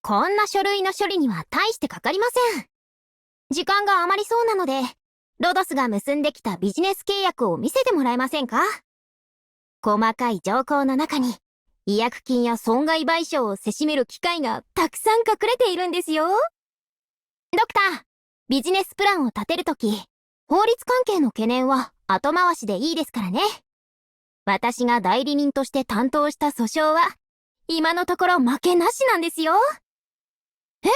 こんな書類の処理には大してかかりません。時間が余りそうなので、ロドスが結んできたビジネス契約を見せてもらえませんか？細かい条項の中に、違約金や損害賠償をせしめる機会がたくさん隠れているんですよ。ドクター、ビジネスプランを立てるとき、法律関係の懸念は後回しでいいですからね。私が代理人として担当した訴訟は、今のところ負けなしなんですよ。え？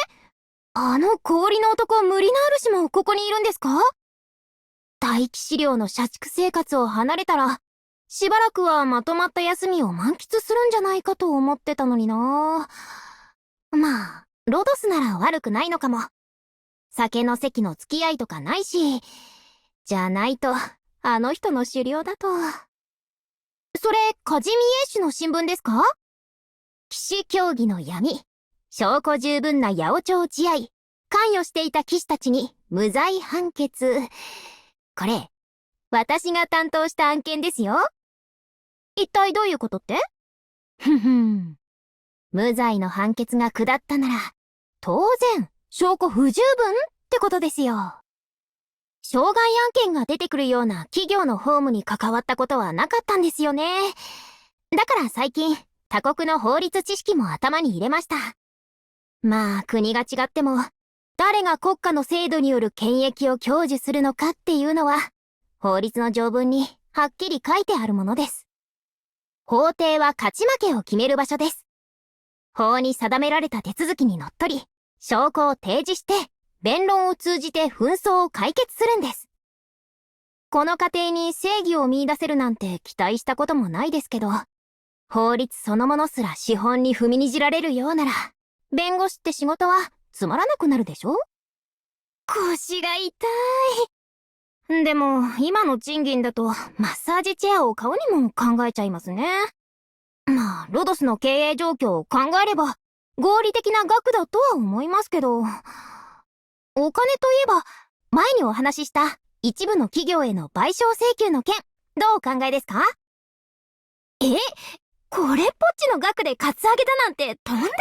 あの氷の男ムリナール氏もここにいるんですか？待機資料の社畜生活を離れたら、しばらくはまとまった休みを満喫するんじゃないかと思ってたのにな。まあ、ロドスなら悪くないのかも。酒の席の付き合いとかないし、じゃないと、あの人の狩猟だと。それ、カジミエーシュの新聞ですか？騎士競技の闇、証拠十分な八百長試合、関与していた騎士たちに無罪判決。これ、私が担当した案件ですよ。一体どういうことって？ふふん。無罪の判決が下ったなら、当然、証拠不十分ってことですよ。傷害案件が出てくるような企業の法務に関わったことはなかったんですよね。だから最近、他国の法律知識も頭に入れました。まあ、国が違っても、誰が国家の制度による権益を享受するのかっていうのは、法律の条文にはっきり書いてあるものです。法廷は勝ち負けを決める場所です。法に定められた手続きにのっとり、証拠を提示して、弁論を通じて紛争を解決するんです。この過程に正義を見出せるなんて期待したこともないですけど、法律そのものすら資本に踏みにじられるようなら、弁護士って仕事はつまらなくなるでしょ？腰が痛い。でも、今の賃金だと、マッサージチェアを買うにも考えちゃいますね。まあ、ロドスの経営状況を考えれば、合理的な額だとは思いますけど、お金といえば、前にお話しした一部の企業への賠償請求の件、どうお考えですか？え？これっぽっちの額でカツアゲだなんてとんでもない。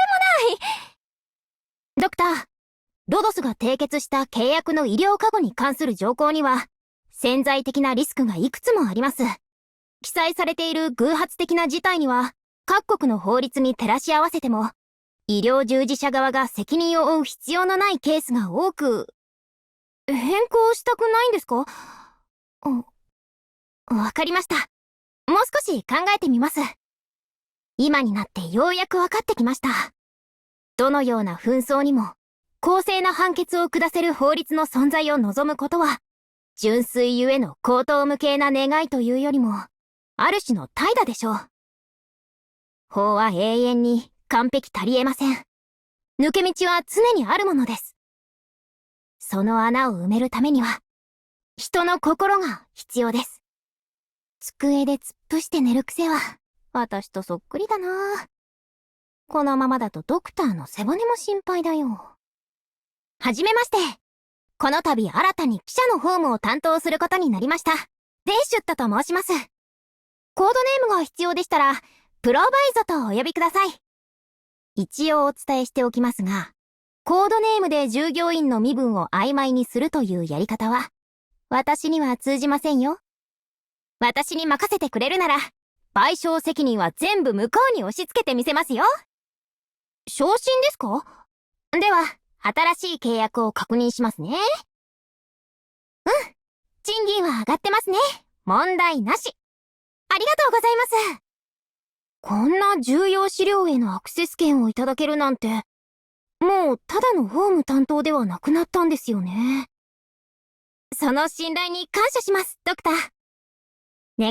ドクター、ロドスが締結した契約の医療過誤に関する条項には、潜在的なリスクがいくつもあります。記載されている偶発的な事態には、各国の法律に照らし合わせても、医療従事者側が責任を負う必要のないケースが多く、変更したくないんですか？わかりました。もう少し考えてみます。今になってようやくわかってきました。どのような紛争にも、公正な判決を下せる法律の存在を望むことは、純粋ゆえの高等無形な願いというよりも、ある種の怠惰でしょう。法は永遠に完璧足り得ません。抜け道は常にあるものです。その穴を埋めるためには、人の心が必要です。机で突っ伏して寝る癖は、私とそっくりだな。このままだとドクターの背骨も心配だよ。はじめまして。この度新たに記者の法務を担当することになりました。デイシュットと申します。コードネームが必要でしたら、プロバイゾとお呼びください。一応お伝えしておきますが、コードネームで従業員の身分を曖昧にするというやり方は、私には通じませんよ。私に任せてくれるなら、賠償責任は全部向こうに押し付けてみせますよ。昇進ですか？では、新しい契約を確認しますね。賃金は上がってますね。問題なし。ありがとうございます。こんな重要資料へのアクセス権をいただけるなんて、もうただの法務担当ではなくなったんですよね。その信頼に感謝します、ドクター。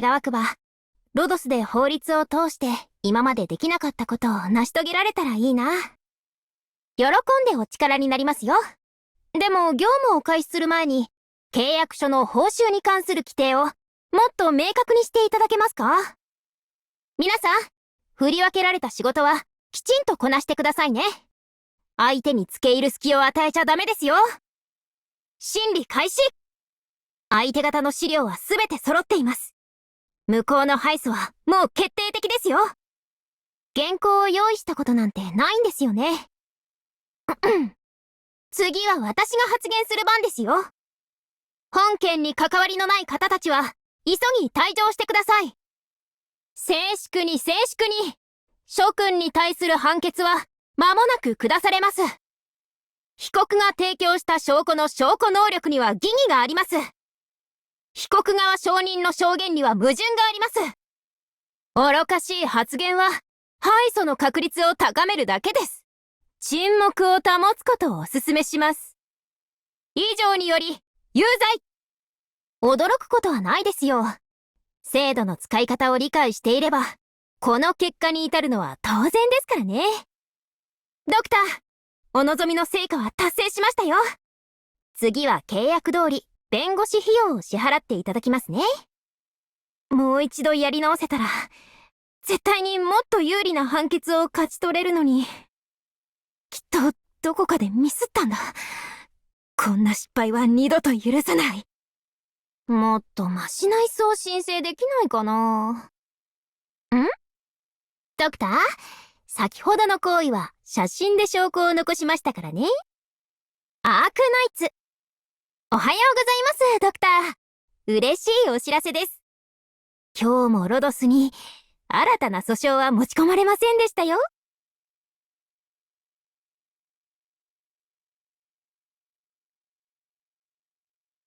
願わくば、ロドスで法律を通して今までできなかったことを成し遂げられたらいいな。喜んでお力になりますよ。でも業務を開始する前に、契約書の報酬に関する規定をもっと明確にしていただけますか？皆さん、振り分けられた仕事はきちんとこなしてくださいね。相手に付け入る隙を与えちゃダメですよ。審理開始。相手方の資料はすべて揃っています。向こうの敗訴はもう決定的ですよ。原稿を用意したことなんてないんですよね。次は私が発言する番ですよ。本件に関わりのない方たちは、急ぎ退場してください。静粛に静粛に。諸君に対する判決は、間もなく下されます。被告が提供した証拠の証拠能力には疑義があります。被告側証人の証言には矛盾があります。愚かしい発言は、敗訴の確率を高めるだけです。沈黙を保つことをお勧めします。以上により、有罪。驚くことはないですよ。制度の使い方を理解していれば、この結果に至るのは当然ですからね。ドクター、お望みの成果は達成しましたよ。次は契約通り、弁護士費用を支払っていただきますね。もう一度やり直せたら、絶対にもっと有利な判決を勝ち取れるのに。きっと、どこかでミスったんだ。こんな失敗は二度と許さない。もっとマシな椅子を申請できないかな。ドクター、先ほどの行為は写真で証拠を残しましたからね。アークナイツ。おはようございます、ドクター。嬉しいお知らせです。今日もロドスに新たな訴訟は持ち込まれませんでしたよ。